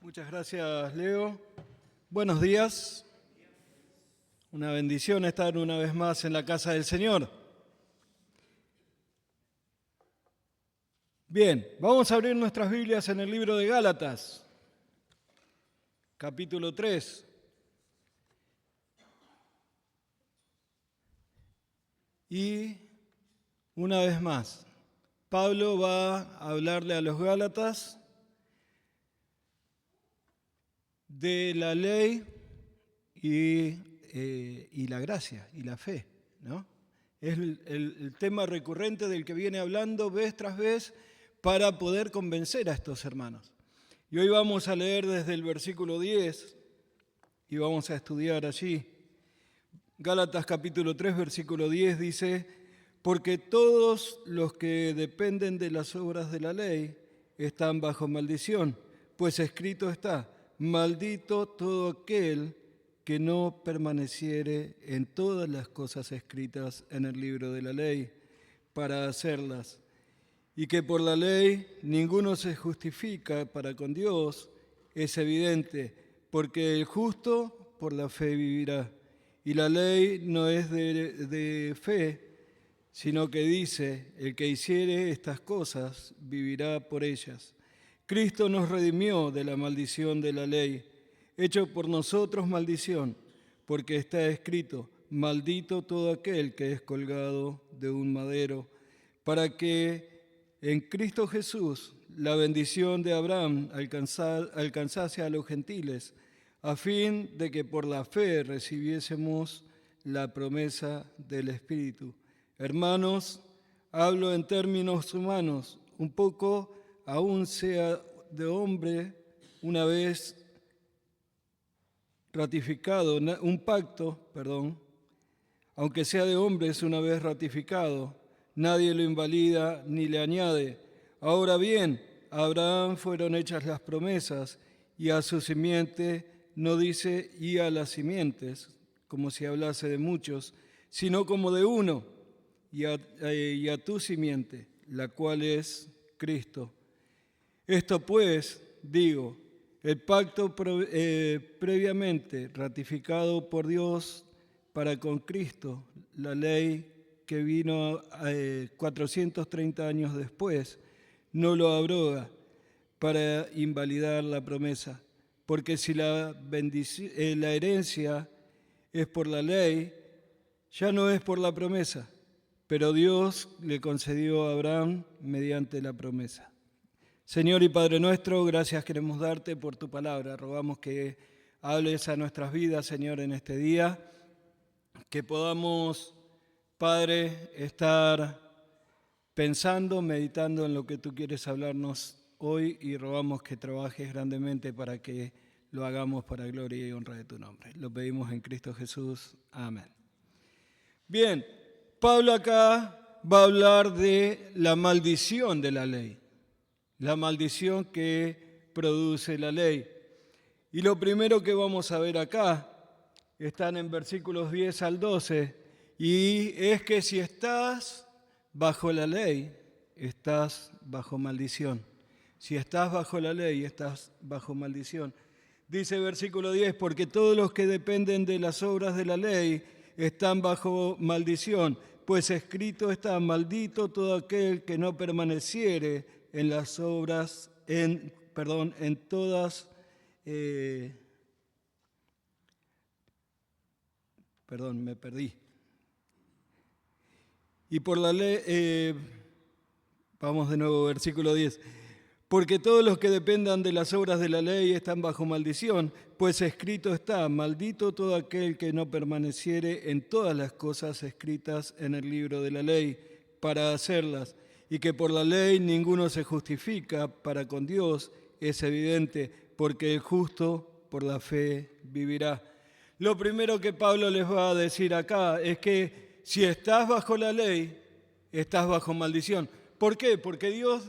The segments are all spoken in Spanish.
Muchas gracias, Leo. Buenos días. Una bendición estar una vez más en la casa del Señor. Bien, vamos a abrir nuestras Biblias en el libro de Gálatas, capítulo 3. Y una vez más, Pablo va a hablarle a los Gálatas de la ley y la gracia y la fe, ¿no? Es el tema recurrente del que viene hablando vez tras vez para poder convencer a estos hermanos. Y hoy vamos a leer desde el versículo 10 y vamos a estudiar allí. Gálatas capítulo 3, versículo 10 dice: porque todos los que dependen de las obras de la ley están bajo maldición, pues escrito está: maldito todo aquel que no permaneciere en todas las cosas escritas en el libro de la ley para hacerlas. Y que por la ley ninguno se justifica para con Dios, es evidente, porque el justo por la fe vivirá. Y la ley no es de fe, sino que dice: el que hiciere estas cosas vivirá por ellas. Cristo nos redimió de la maldición de la ley, hecho por nosotros maldición, porque está escrito: maldito todo aquel que es colgado de un madero, para que en Cristo Jesús la bendición de Abraham alcanzase a los gentiles, a fin de que por la fe recibiésemos la promesa del Espíritu. Hermanos, hablo en términos humanos, un poco aún sea de hombre una vez ratificado, un pacto, aunque sea de hombres una vez ratificado, nadie lo invalida ni le añade. Ahora bien, a Abraham fueron hechas las promesas, y a su simiente no dice y a las simientes, como si hablase de muchos, sino como de uno, y a tu simiente, la cual es Cristo. Esto pues, digo, el pacto previamente ratificado por Dios para con Cristo, la ley que vino 430 años después, no lo abroga para invalidar la promesa, porque si la herencia es por la ley, ya no es por la promesa, pero Dios le concedió a Abraham mediante la promesa. Señor y Padre nuestro, gracias queremos darte por tu palabra. Rogamos que hables a nuestras vidas, Señor, en este día, que podamos, Padre, estar pensando, meditando en lo que tú quieres hablarnos hoy, y rogamos que trabajes grandemente para que lo hagamos para gloria y honra de tu nombre. Lo pedimos en Cristo Jesús. Amén. Bien, Pablo acá va a hablar de la maldición de la ley. La maldición que produce la ley. Y lo primero que vamos a ver acá están en versículos 10 al 12, y es que si estás bajo la ley, estás bajo maldición. Si estás bajo la ley, estás bajo maldición. Dice versículo 10, porque todos los que dependen de las obras de la ley están bajo maldición, pues escrito está: maldito todo aquel que no permaneciere en las obras, en todas, me perdí. Y por la ley, vamos de nuevo, versículo 10. Porque todos los que dependan de las obras de la ley están bajo maldición, pues escrito está: maldito todo aquel que no permaneciere en todas las cosas escritas en el libro de la ley para hacerlas. Y que por la ley ninguno se justifica para con Dios, es evidente, porque el justo por la fe vivirá. Lo primero que Pablo les va a decir acá es que si estás bajo la ley, estás bajo maldición. ¿Por qué? Porque Dios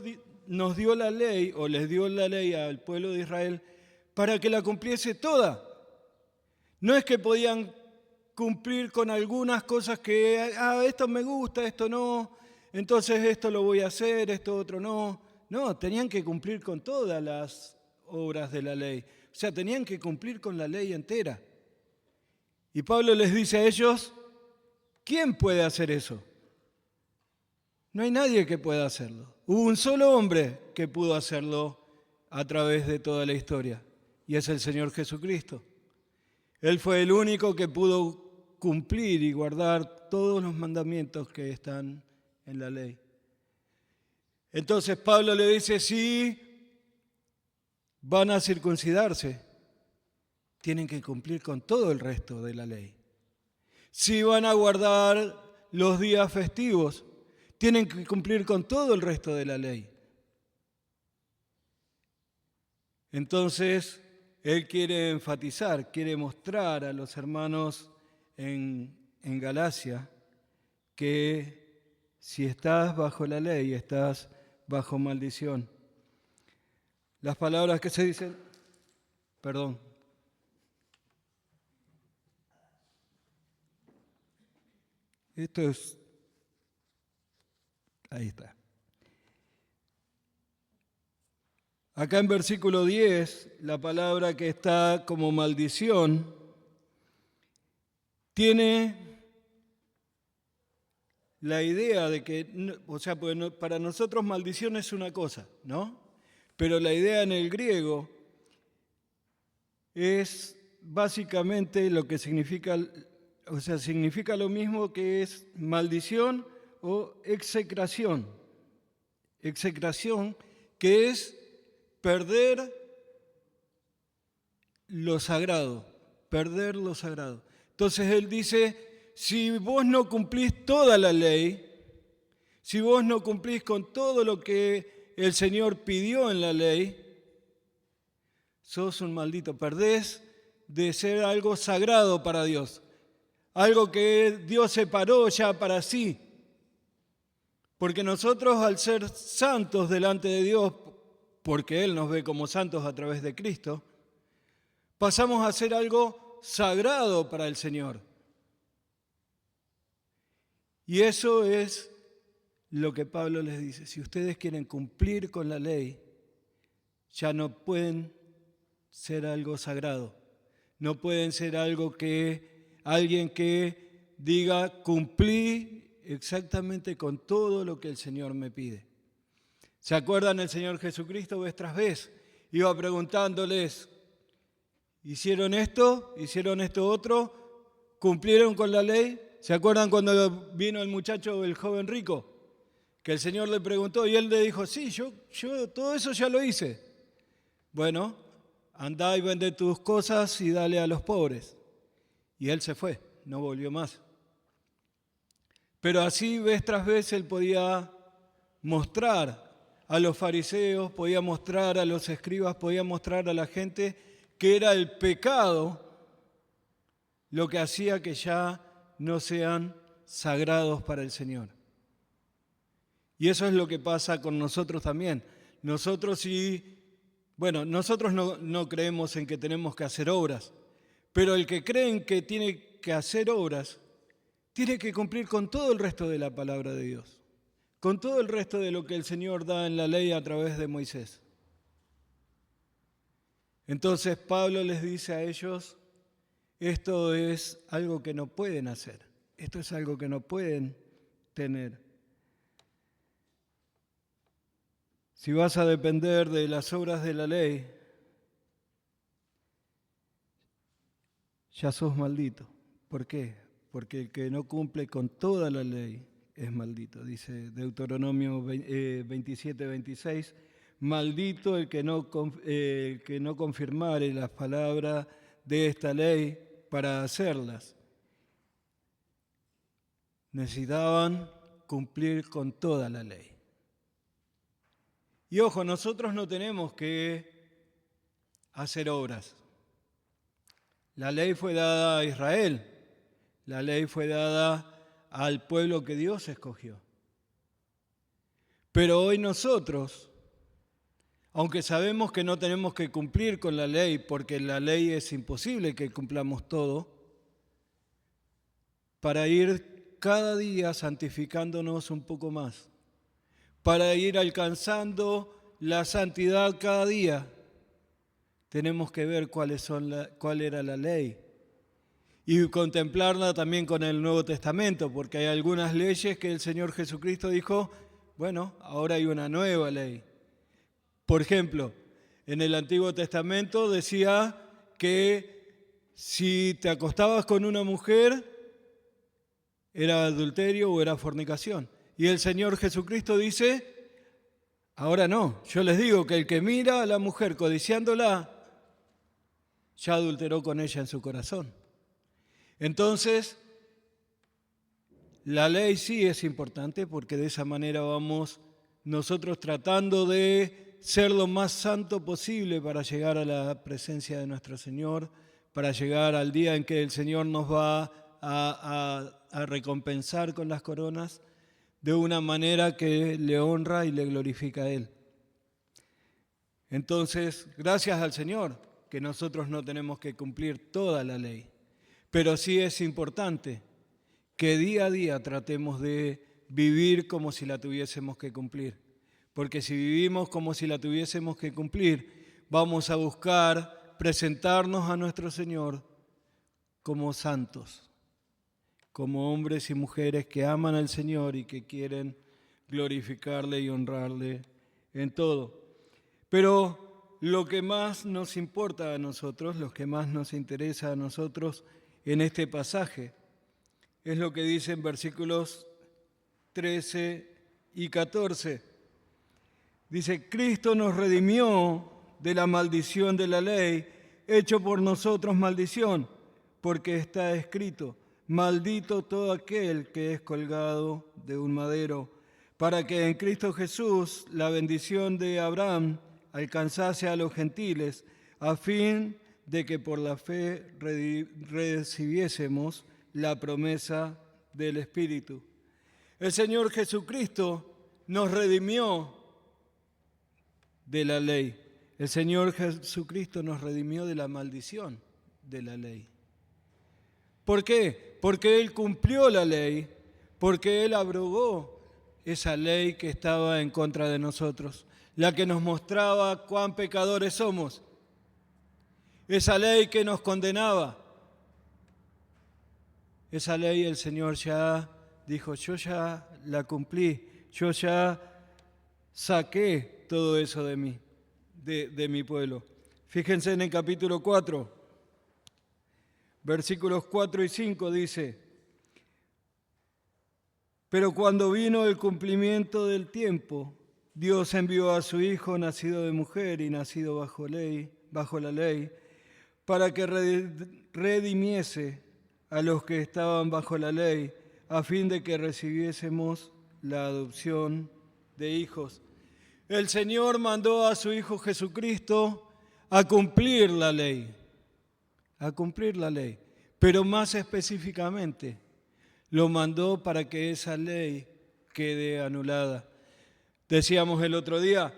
nos dio la ley, o les dio la ley al pueblo de Israel, para que la cumpliese toda. No es que podían cumplir con algunas cosas que, esto me gusta, esto no, entonces esto lo voy a hacer, esto otro no. No, tenían que cumplir con todas las obras de la ley. O sea, tenían que cumplir con la ley entera. Y Pablo les dice a ellos, ¿quién puede hacer eso? No hay nadie que pueda hacerlo. Hubo un solo hombre que pudo hacerlo a través de toda la historia, y es el Señor Jesucristo. Él fue el único que pudo cumplir y guardar todos los mandamientos que están en la ley. Entonces Pablo le dice, sí, van a circuncidarse, tienen que cumplir con todo el resto de la ley. Si van a guardar los días festivos, tienen que cumplir con todo el resto de la ley. Entonces, él quiere enfatizar, quiere mostrar a los hermanos en Galacia que si estás bajo la ley, estás bajo maldición. Las palabras que se dicen, perdón. Esto es, ahí está. Acá en versículo 10, la palabra que está como maldición tiene la idea de que, o sea, para nosotros maldición es una cosa, ¿no? Pero la idea en el griego es básicamente lo que significa, o sea, significa lo mismo que es maldición o execración. Execración, que es perder lo sagrado, perder lo sagrado. Entonces él dice, si vos no cumplís toda la ley, si vos no cumplís con todo lo que el Señor pidió en la ley, sos un maldito, perdés de ser algo sagrado para Dios, algo que Dios separó ya para sí. Porque nosotros al ser santos delante de Dios, porque Él nos ve como santos a través de Cristo, pasamos a ser algo sagrado para el Señor. Y eso es lo que Pablo les dice. Si ustedes quieren cumplir con la ley, ya no pueden ser algo sagrado. No pueden ser alguien que diga, cumplí exactamente con todo lo que el Señor me pide. ¿Se acuerdan? El Señor Jesucristo vez tras vez iba preguntándoles, ¿hicieron esto? ¿Hicieron esto otro? ¿Cumplieron con la ley? ¿Se acuerdan cuando vino el muchacho, el joven rico? Que el Señor le preguntó y él le dijo, sí, yo todo eso ya lo hice. Bueno, andá y vende tus cosas y dale a los pobres. Y él se fue, no volvió más. Pero así vez tras vez él podía mostrar a los fariseos, podía mostrar a los escribas, podía mostrar a la gente que era el pecado lo que hacía que ya no sean sagrados para el Señor. Y eso es lo que pasa con nosotros también. Nosotros no creemos en que tenemos que hacer obras, pero el que cree en que tiene que hacer obras, tiene que cumplir con todo el resto de la palabra de Dios, con todo el resto de lo que el Señor da en la ley a través de Moisés. Entonces Pablo les dice a ellos, esto es algo que no pueden hacer, esto es algo que no pueden tener. Si vas a depender de las obras de la ley, ya sos maldito. ¿Por qué? Porque el que no cumple con toda la ley es maldito. Dice Deuteronomio 27, 26, maldito el que no confirmare las palabras de esta ley para hacerlas. Necesitaban cumplir con toda la ley. Y ojo, nosotros no tenemos que hacer obras. La ley fue dada a Israel, la ley fue dada al pueblo que Dios escogió. Pero hoy nosotros, aunque sabemos que no tenemos que cumplir con la ley, porque la ley es imposible que cumplamos todo, para ir cada día santificándonos un poco más, para ir alcanzando la santidad cada día, tenemos que ver cuál era la ley y contemplarla también con el Nuevo Testamento, porque hay algunas leyes que el Señor Jesucristo dijo, bueno, ahora hay una nueva ley. Por ejemplo, en el Antiguo Testamento decía que si te acostabas con una mujer, era adulterio o era fornicación. Y el Señor Jesucristo dice, ahora no, yo les digo que el que mira a la mujer codiciándola, ya adulteró con ella en su corazón. Entonces, la ley sí es importante porque de esa manera vamos nosotros tratando de ser lo más santo posible para llegar a la presencia de nuestro Señor, para llegar al día en que el Señor nos va a recompensar con las coronas de una manera que le honra y le glorifica a Él. Entonces, gracias al Señor que nosotros no tenemos que cumplir toda la ley, pero sí es importante que día a día tratemos de vivir como si la tuviésemos que cumplir. Porque si vivimos como si la tuviésemos que cumplir, vamos a buscar presentarnos a nuestro Señor como santos, como hombres y mujeres que aman al Señor y que quieren glorificarle y honrarle en todo. Pero lo que más nos importa a nosotros, lo que más nos interesa a nosotros en este pasaje, es lo que dicen versículos 13 y 14. Dice, Cristo nos redimió de la maldición de la ley, hecho por nosotros maldición, porque está escrito, maldito todo aquel que es colgado de un madero, para que en Cristo Jesús la bendición de Abraham alcanzase a los gentiles, a fin de que por la fe recibiésemos la promesa del Espíritu. El Señor Jesucristo nos redimió de la ley. El Señor Jesucristo nos redimió de la maldición de la ley. ¿Por qué? Porque Él cumplió la ley, porque Él abrogó esa ley que estaba en contra de nosotros, la que nos mostraba cuán pecadores somos, esa ley que nos condenaba. Esa ley el Señor ya dijo, yo ya la cumplí, yo ya saqué todo eso de mí, de mi pueblo. Fíjense en el capítulo 4, versículos 4 y 5 dice, pero cuando vino el cumplimiento del tiempo, Dios envió a su Hijo nacido de mujer y nacido bajo la ley, para que redimiese a los que estaban bajo la ley, a fin de que recibiésemos la adopción de hijos. El Señor mandó a su Hijo Jesucristo a cumplir la ley, pero más específicamente lo mandó para que esa ley quede anulada. Decíamos el otro día,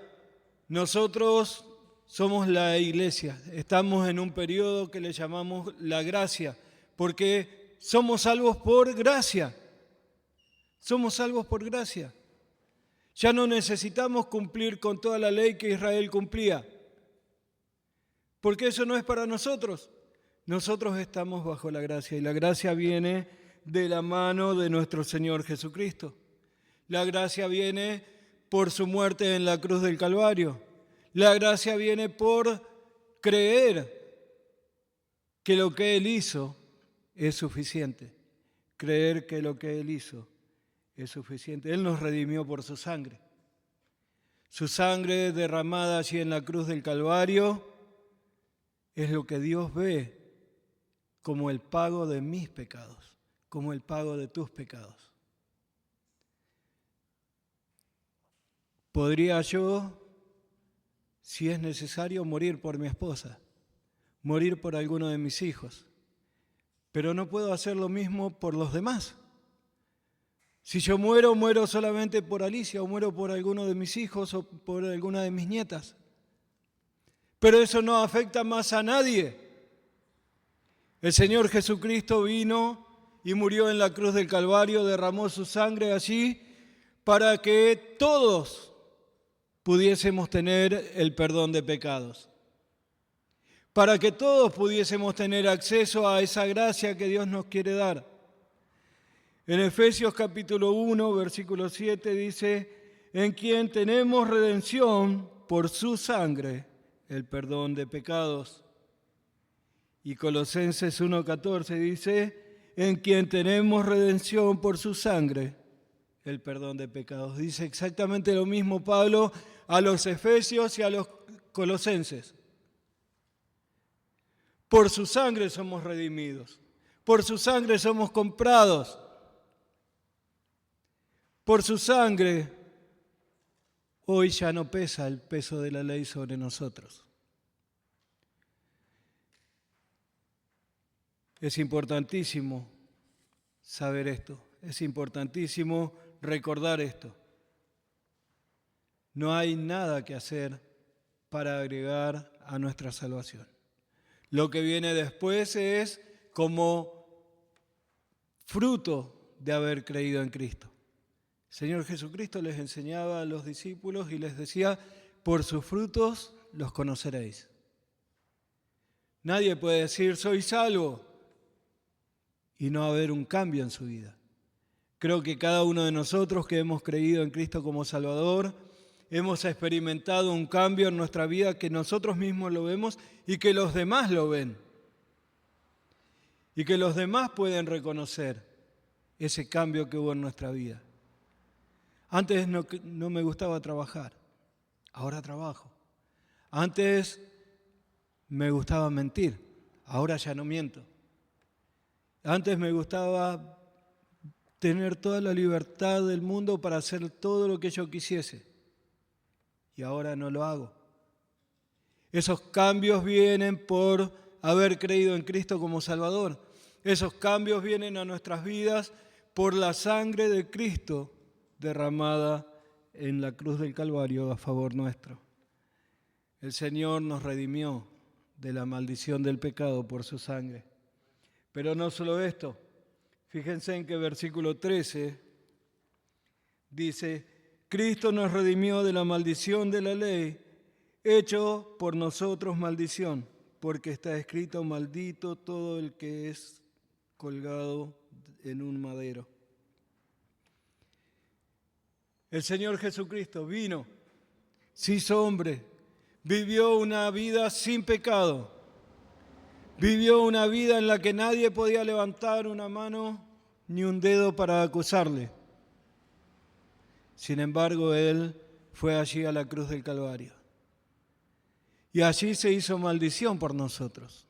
nosotros somos la iglesia, estamos en un periodo que le llamamos la gracia, porque somos salvos por gracia. Somos salvos por gracia. Ya no necesitamos cumplir con toda la ley que Israel cumplía, porque eso no es para nosotros. Nosotros estamos bajo la gracia y la gracia viene de la mano de nuestro Señor Jesucristo. La gracia viene por su muerte en la cruz del Calvario. La gracia viene por creer que lo que Él hizo es suficiente. Creer que lo que Él hizo es suficiente. Él nos redimió por su sangre. Su sangre derramada allí en la cruz del Calvario es lo que Dios ve como el pago de mis pecados, como el pago de tus pecados. ¿Podría yo, si es necesario, morir por mi esposa, morir por alguno de mis hijos? Pero no puedo hacer lo mismo por los demás. Si yo muero, muero solamente por Alicia o muero por alguno de mis hijos o por alguna de mis nietas. Pero eso no afecta más a nadie. El Señor Jesucristo vino y murió en la cruz del Calvario, derramó su sangre allí para que todos pudiésemos tener el perdón de pecados. para que todos pudiésemos tener acceso a esa gracia que Dios nos quiere dar. En Efesios capítulo 1, versículo 7 dice, en quien tenemos redención por su sangre, el perdón de pecados. Y Colosenses 1:14 dice, en quien tenemos redención por su sangre, el perdón de pecados. Dice exactamente lo mismo Pablo a los efesios y a los colosenses. Por su sangre somos redimidos, por su sangre somos comprados, por su sangre hoy ya no pesa el peso de la ley sobre nosotros. Es importantísimo saber esto, es importantísimo recordar esto. No hay nada que hacer para agregar a nuestra salvación. Lo que viene después es como fruto de haber creído en Cristo. El Señor Jesucristo les enseñaba a los discípulos y les decía, por sus frutos los conoceréis. Nadie puede decir, soy salvo, y no haber un cambio en su vida. Creo que cada uno de nosotros que hemos creído en Cristo como Salvador, hemos experimentado un cambio en nuestra vida que nosotros mismos lo vemos y que los demás lo ven. Y que los demás pueden reconocer ese cambio que hubo en nuestra vida. Antes no me gustaba trabajar, ahora trabajo. Antes me gustaba mentir, ahora ya no miento. Antes me gustaba tener toda la libertad del mundo para hacer todo lo que yo quisiese. Y ahora no lo hago. Esos cambios vienen por haber creído en Cristo como Salvador. Esos cambios vienen a nuestras vidas por la sangre de Cristo derramada en la cruz del Calvario a favor nuestro. El Señor nos redimió de la maldición del pecado por su sangre. Pero no solo esto. Fíjense en que versículo 13 dice, Cristo nos redimió de la maldición de la ley, hecho por nosotros maldición, porque está escrito, maldito todo el que es colgado en un madero. El Señor Jesucristo vino, se hizo hombre, vivió una vida sin pecado, vivió una vida en la que nadie podía levantar una mano ni un dedo para acusarle. Sin embargo, Él fue allí a la cruz del Calvario. Y allí se hizo maldición por nosotros.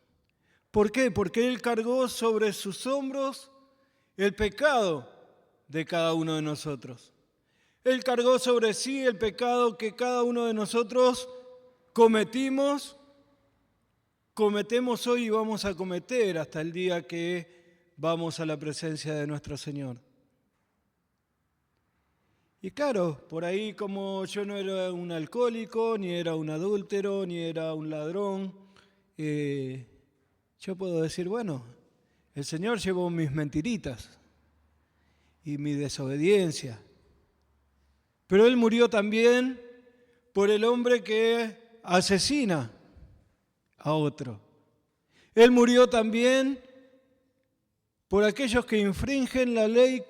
¿Por qué? Porque Él cargó sobre sus hombros el pecado de cada uno de nosotros. Él cargó sobre sí el pecado que cada uno de nosotros cometemos hoy y vamos a cometer hasta el día que vamos a la presencia de nuestro Señor. Y claro, por ahí como yo no era un alcohólico, ni era un adúltero, ni era un ladrón, yo puedo decir, bueno, el Señor llevó mis mentiritas y mi desobediencia. Pero Él murió también por el hombre que asesina a otro. Él murió también por aquellos que infringen la ley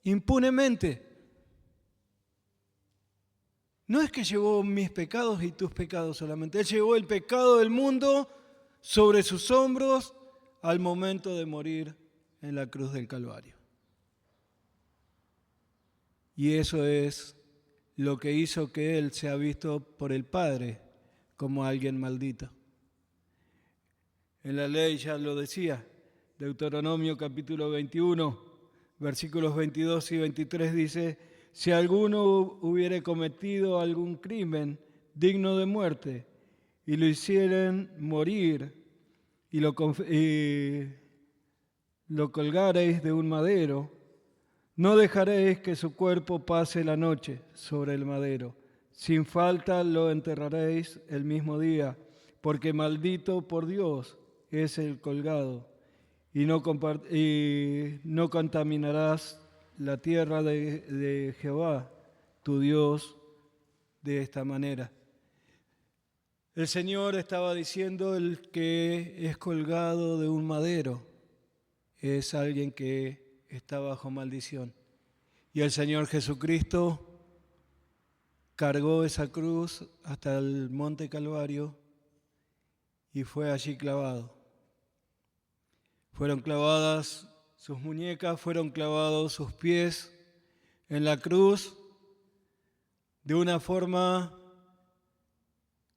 impunemente. No es que llevó mis pecados y tus pecados solamente. Él llevó el pecado del mundo sobre sus hombros al momento de morir en la cruz del Calvario. Y eso es lo que hizo que Él sea visto por el Padre como alguien maldito. En la ley ya lo decía, Deuteronomio capítulo 21, versículos 22 y 23 dice, si alguno hubiere cometido algún crimen digno de muerte y lo hicieren morir y lo colgareis de un madero, no dejaréis que su cuerpo pase la noche sobre el madero. Sin falta lo enterraréis el mismo día, porque maldito por Dios es el colgado, y no contaminarás la tierra de Jehová, tu Dios, de esta manera. El Señor estaba diciendo: el que es colgado de un madero es alguien que está bajo maldición. Y el Señor Jesucristo cargó esa cruz hasta el monte Calvario y fue allí clavado. Fueron clavadas sus muñecas, fueron clavados sus pies en la cruz de una forma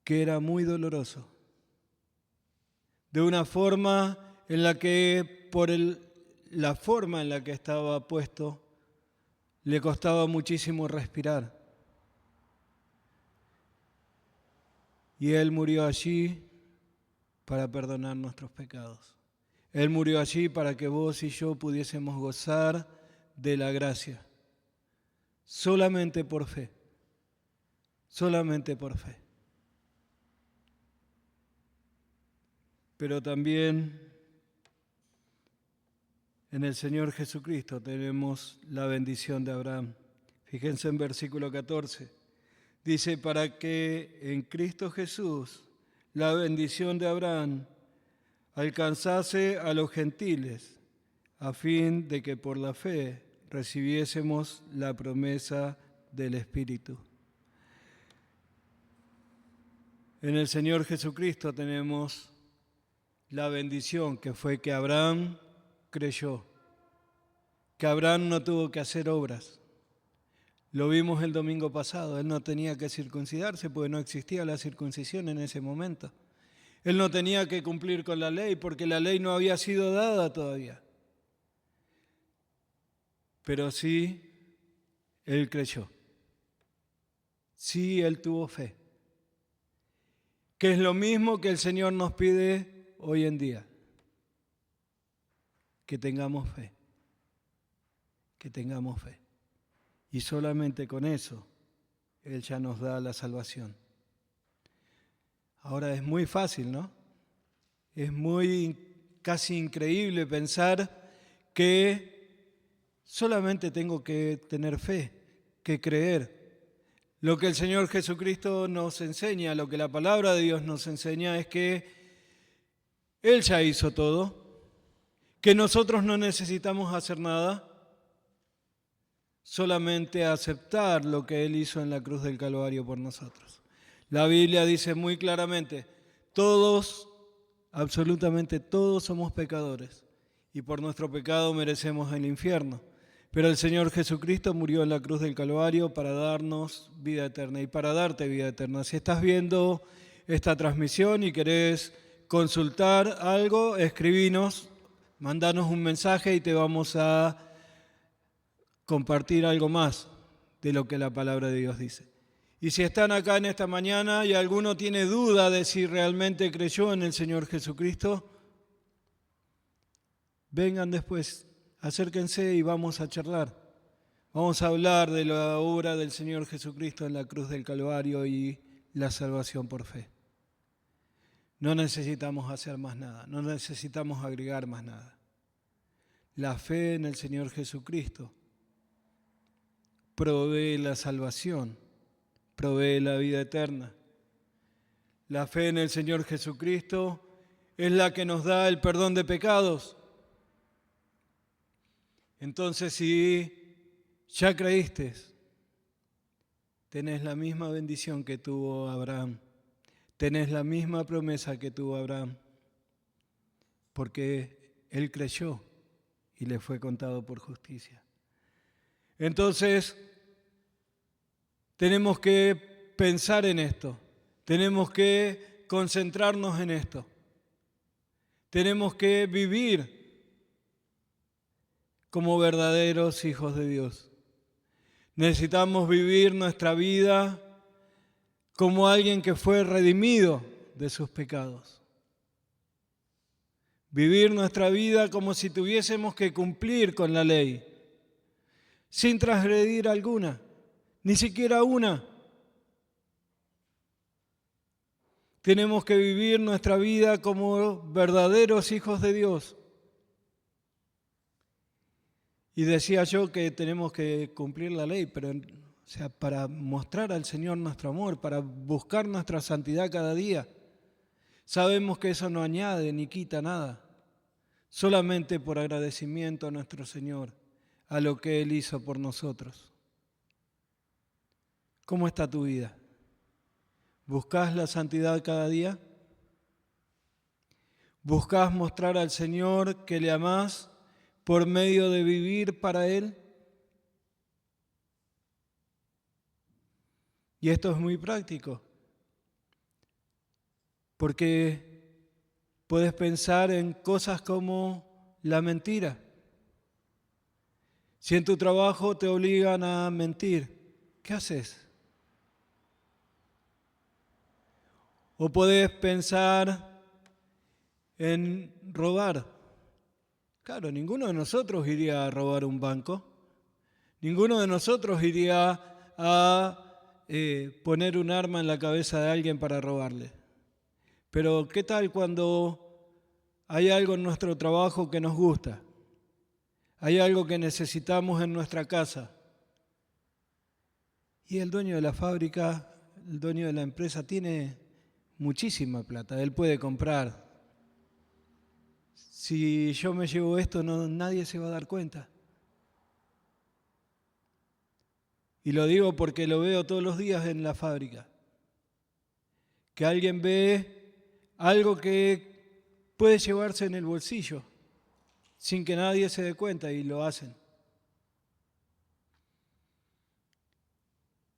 que era muy doloroso, de una forma en la que por la forma en la que estaba puesto le costaba muchísimo respirar. Y Él murió allí para perdonar nuestros pecados. Él murió allí para que vos y yo pudiésemos gozar de la gracia, solamente por fe, solamente por fe. Pero también en el Señor Jesucristo tenemos la bendición de Abraham. Fíjense en versículo 14. Dice: para que en Cristo Jesús la bendición de Abraham alcanzase a los gentiles, a fin de que por la fe recibiésemos la promesa del Espíritu. En el Señor Jesucristo tenemos la bendición que fue que Abraham creyó, que Abraham no tuvo que hacer obras. Lo vimos el domingo pasado, él no tenía que circuncidarse porque no existía la circuncisión en ese momento. Él no tenía que cumplir con la ley porque la ley no había sido dada todavía. Pero sí, él creyó. Sí, él tuvo fe. Que es lo mismo que el Señor nos pide hoy en día. Que tengamos fe. Que tengamos fe. Y solamente con eso, Él ya nos da la salvación. Ahora es muy fácil, ¿no? Es casi increíble pensar que solamente tengo que tener fe, que creer. Lo que el Señor Jesucristo nos enseña, lo que la palabra de Dios nos enseña es que Él ya hizo todo, que nosotros no necesitamos hacer nada, solamente aceptar lo que Él hizo en la cruz del Calvario por nosotros. La Biblia dice muy claramente: todos, absolutamente todos somos pecadores y por nuestro pecado merecemos el infierno. Pero el Señor Jesucristo murió en la cruz del Calvario para darnos vida eterna y para darte vida eterna. Si estás viendo esta transmisión y querés consultar algo, escribinos, mandanos un mensaje y te vamos a compartir algo más de lo que la palabra de Dios dice. Y si están acá en esta mañana y alguno tiene duda de si realmente creyó en el Señor Jesucristo, vengan después, acérquense y vamos a charlar. Vamos a hablar de la obra del Señor Jesucristo en la cruz del Calvario y la salvación por fe. No necesitamos hacer más nada, no necesitamos agregar más nada. La fe en el Señor Jesucristo provee la salvación, provee la vida eterna. La fe en el Señor Jesucristo es la que nos da el perdón de pecados. Entonces, si ya creíste, tenés la misma bendición que tuvo Abraham, tenés la misma promesa que tuvo Abraham, porque él creyó y le fue contado por justicia. Entonces, tenemos que pensar en esto, tenemos que concentrarnos en esto, tenemos que vivir como verdaderos hijos de Dios. Necesitamos vivir nuestra vida como alguien que fue redimido de sus pecados. Vivir nuestra vida como si tuviésemos que cumplir con la ley, sin transgredir alguna, ni siquiera una. Tenemos que vivir nuestra vida como verdaderos hijos de Dios. Y decía yo que tenemos que cumplir la ley, pero O sea, para mostrar al Señor nuestro amor, para buscar nuestra santidad cada día. Sabemos que eso no añade ni quita nada, solamente por agradecimiento a nuestro Señor, a lo que Él hizo por nosotros. ¿Cómo está tu vida? ¿Buscas la santidad cada día? ¿Buscas mostrar al Señor que le amás por medio de vivir para Él? Y esto es muy práctico, porque puedes pensar en cosas como la mentira. Si en tu trabajo te obligan a mentir, ¿qué haces? O puedes pensar en robar. Claro, ninguno de nosotros iría a robar un banco. Ninguno de nosotros iría a poner un arma en la cabeza de alguien para robarle. Pero ¿qué tal cuando hay algo en nuestro trabajo que nos gusta? Hay algo que necesitamos en nuestra casa. Y el dueño de la fábrica, el dueño de la empresa tiene muchísima plata, él puede comprar. Si yo me llevo esto, nadie se va a dar cuenta. Y lo digo porque lo veo todos los días en la fábrica. Que alguien ve algo que puede llevarse en el bolsillo sin que nadie se dé cuenta y lo hacen.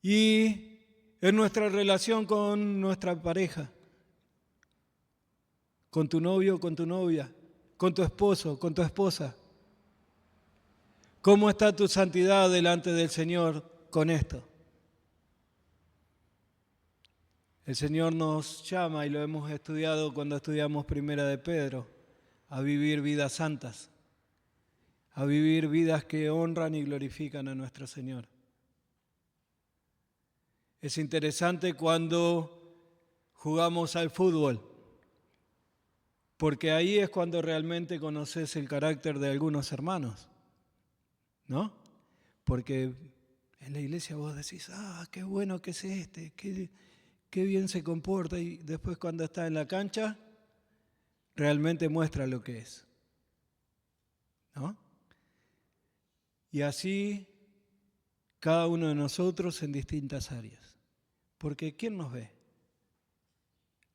Y en nuestra relación con nuestra pareja, con tu novio, con tu novia, con tu esposo, con tu esposa. ¿Cómo está tu santidad delante del Señor con esto? El Señor nos llama, y lo hemos estudiado cuando estudiamos Primera de Pedro, a vivir vidas santas, a vivir vidas que honran y glorifican a nuestro Señor. Es interesante cuando jugamos al fútbol, porque ahí es cuando realmente conoces el carácter de algunos hermanos, ¿no? Porque en la iglesia vos decís, qué bueno que es este, qué bien se comporta, y después cuando está en la cancha, realmente muestra lo que es, ¿no? Y así cada uno de nosotros en distintas áreas. Porque ¿quién nos ve?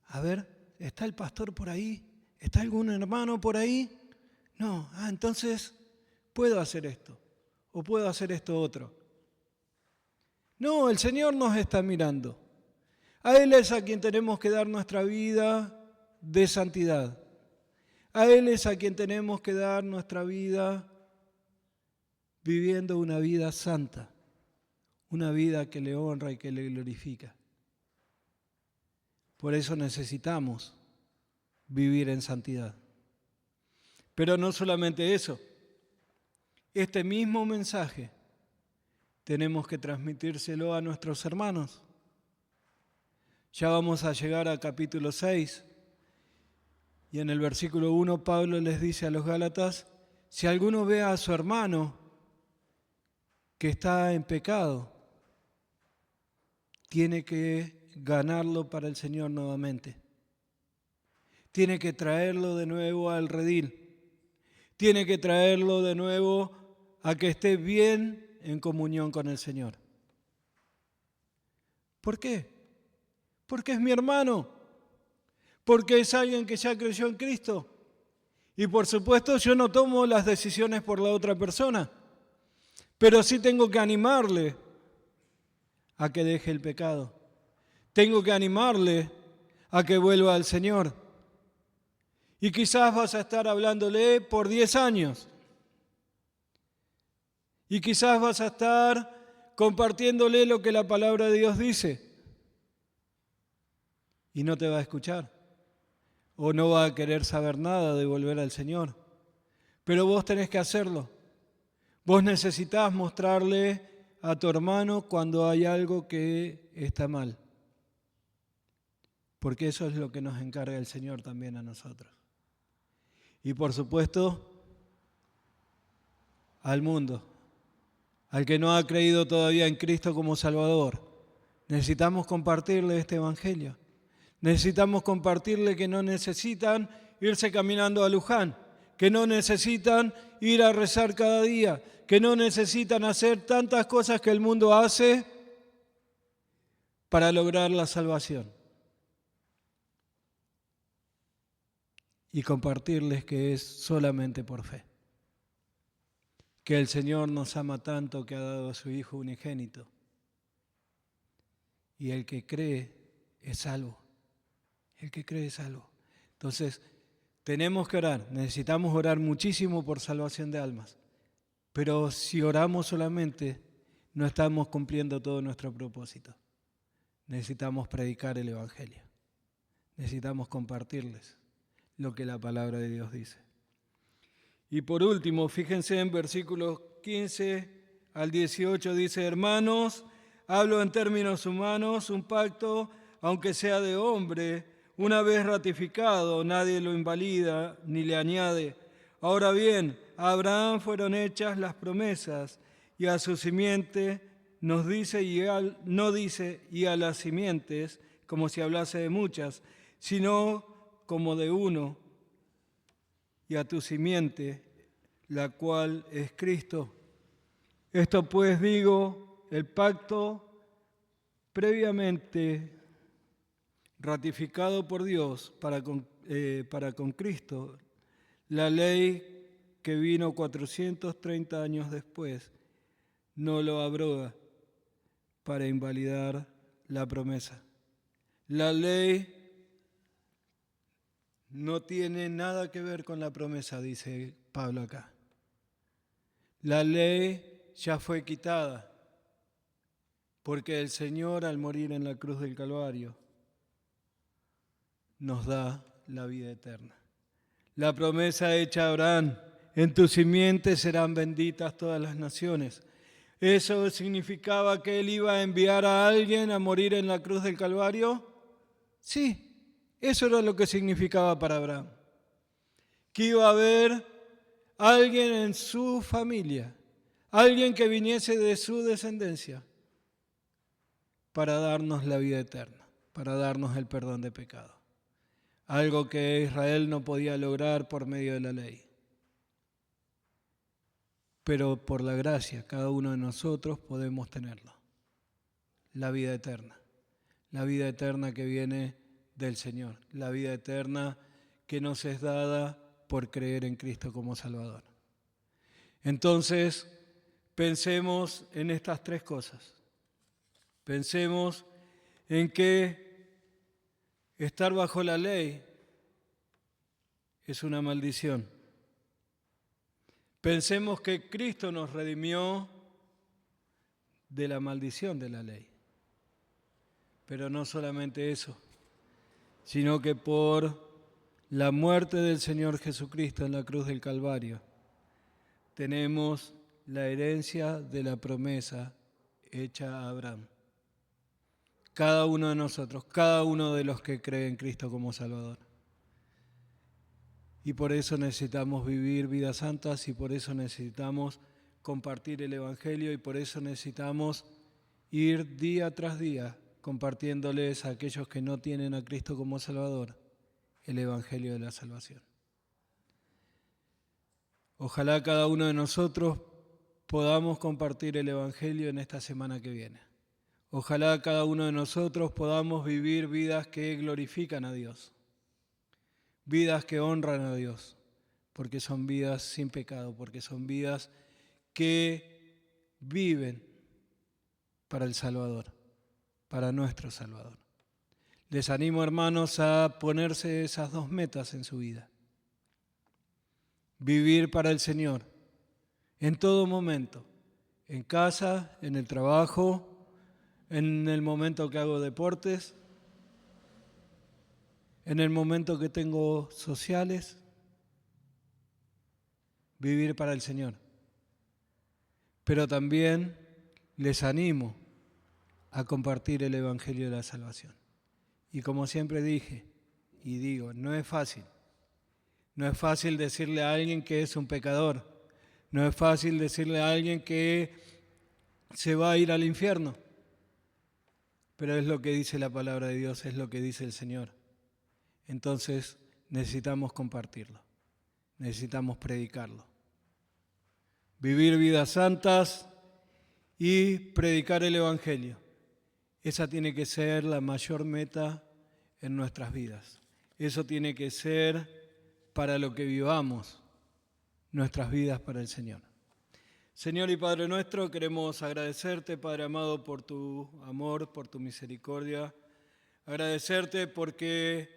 A ver, ¿está el pastor por ahí? ¿Está algún hermano por ahí? No, entonces puedo hacer esto o puedo hacer esto otro. No, el Señor nos está mirando. A Él es a quien tenemos que dar nuestra vida de santidad. A Él es a quien tenemos que dar nuestra vida viviendo una vida santa, una vida que le honra y que le glorifica. Por eso necesitamos vivir en santidad. Pero no solamente eso, este mismo mensaje tenemos que transmitírselo a nuestros hermanos. Ya vamos a llegar al capítulo 6 y en el versículo 1 Pablo les dice a los Gálatas, si alguno ve a su hermano que está en pecado, tiene que ganarlo para el Señor nuevamente. Tiene que traerlo de nuevo al redil. Tiene que traerlo de nuevo a que esté bien en comunión con el Señor. ¿Por qué? Porque es mi hermano. Porque es alguien que ya creyó en Cristo. Y por supuesto yo no tomo las decisiones por la otra persona, pero sí tengo que animarle a que deje el pecado. Tengo que animarle a que vuelva al Señor. Y quizás vas a estar hablándole por 10 años. Y quizás vas a estar compartiéndole lo que la palabra de Dios dice. Y no te va a escuchar. O no va a querer saber nada de volver al Señor. Pero vos tenés que hacerlo. Vos necesitás mostrarle a tu hermano cuando hay algo que está mal. Porque eso es lo que nos encarga el Señor también a nosotros. Y por supuesto, al mundo. al que no ha creído todavía en Cristo como Salvador. Necesitamos compartirle este Evangelio. Necesitamos compartirle que no necesitan irse caminando a Luján, que no necesitan ir a rezar cada día, que no necesitan hacer tantas cosas que el mundo hace para lograr la salvación. Y compartirles que es solamente por fe. Que el Señor nos ama tanto que ha dado a su Hijo unigénito. Y el que cree es salvo. El que cree es salvo. Entonces, tenemos que orar. Necesitamos orar muchísimo por salvación de almas. Pero si oramos solamente, no estamos cumpliendo todo nuestro propósito. Necesitamos predicar el Evangelio. Necesitamos compartirles lo que la palabra de Dios dice. Y por último, fíjense en versículos 15 al 18, dice: hermanos, hablo en términos humanos, un pacto, aunque sea de hombre, una vez ratificado, nadie lo invalida ni le añade. Ahora bien, a Abraham fueron hechas las promesas, y a su simiente no dice y a las simientes, como si hablase de muchas, sino como de uno, y a tu simiente, la cual es Cristo. Esto pues digo, el pacto previamente ratificado por Dios para con Cristo, la ley que vino 430 años después, no lo abroga para invalidar la promesa. La ley no tiene nada que ver con la promesa, dice Pablo acá. La ley ya fue quitada porque el Señor, al morir en la cruz del Calvario, nos da la vida eterna. La promesa hecha a Abraham: en tu simiente serán benditas todas las naciones. ¿Eso significaba que él iba a enviar a alguien a morir en la cruz del Calvario? Sí. Eso era lo que significaba para Abraham. Que iba a haber alguien en su familia, alguien que viniese de su descendencia para darnos la vida eterna, para darnos el perdón de pecado. Algo que Israel no podía lograr por medio de la ley. Pero por la gracia, cada uno de nosotros podemos tenerlo. La vida eterna que viene del Señor, la vida eterna que nos es dada por creer en Cristo como Salvador. Entonces, pensemos en estas tres cosas. Pensemos en que estar bajo la ley es una maldición. Pensemos que Cristo nos redimió de la maldición de la ley. Pero no solamente eso, sino que por la muerte del Señor Jesucristo en la cruz del Calvario, tenemos la herencia de la promesa hecha a Abraham. Cada uno de nosotros, cada uno de los que creen en Cristo como Salvador. Y por eso necesitamos vivir vidas santas, y por eso necesitamos compartir el Evangelio, y por eso necesitamos ir día tras día compartiéndoles a aquellos que no tienen a Cristo como Salvador el Evangelio de la salvación. Ojalá cada uno de nosotros podamos compartir el Evangelio en esta semana que viene. Ojalá cada uno de nosotros podamos vivir vidas que glorifican a Dios, vidas que honran a Dios, porque son vidas sin pecado, porque son vidas que viven para el Salvador, para nuestro Salvador. Les animo, hermanos, a ponerse esas dos metas en su vida. Vivir para el Señor en todo momento, en casa, en el trabajo, en el momento que hago deportes, en el momento que tengo sociales. Vivir para el Señor. Pero también les animo a compartir el Evangelio de la salvación. Y como siempre dije y digo, no es fácil. No es fácil decirle a alguien que es un pecador. No es fácil decirle a alguien que se va a ir al infierno. Pero es lo que dice la palabra de Dios, es lo que dice el Señor. Entonces necesitamos compartirlo, necesitamos predicarlo. Vivir vidas santas y predicar el Evangelio. Esa tiene que ser la mayor meta en nuestras vidas. Eso tiene que ser para lo que vivamos nuestras vidas para el Señor. Señor y Padre nuestro, queremos agradecerte, Padre amado, por tu amor, por tu misericordia. Agradecerte porque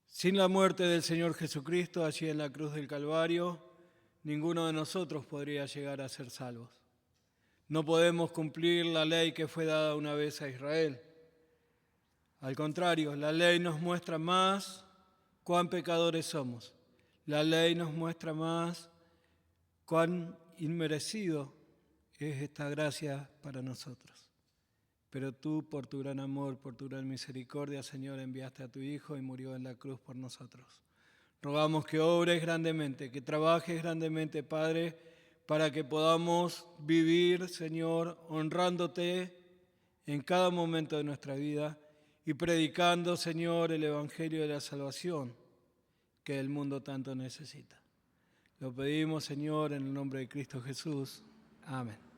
sin la muerte del Señor Jesucristo allí en la cruz del Calvario, ninguno de nosotros podría llegar a ser salvos. No podemos cumplir la ley que fue dada una vez a Israel. Al contrario, la ley nos muestra más cuán pecadores somos. La ley nos muestra más cuán inmerecido es esta gracia para nosotros. Pero tú, por tu gran amor, por tu gran misericordia, Señor, enviaste a tu Hijo y murió en la cruz por nosotros. Rogamos que obres grandemente, que trabajes grandemente, Padre, para que podamos vivir, Señor, honrándote en cada momento de nuestra vida y predicando, Señor, el Evangelio de la salvación que el mundo tanto necesita. Lo pedimos, Señor, en el nombre de Cristo Jesús. Amén.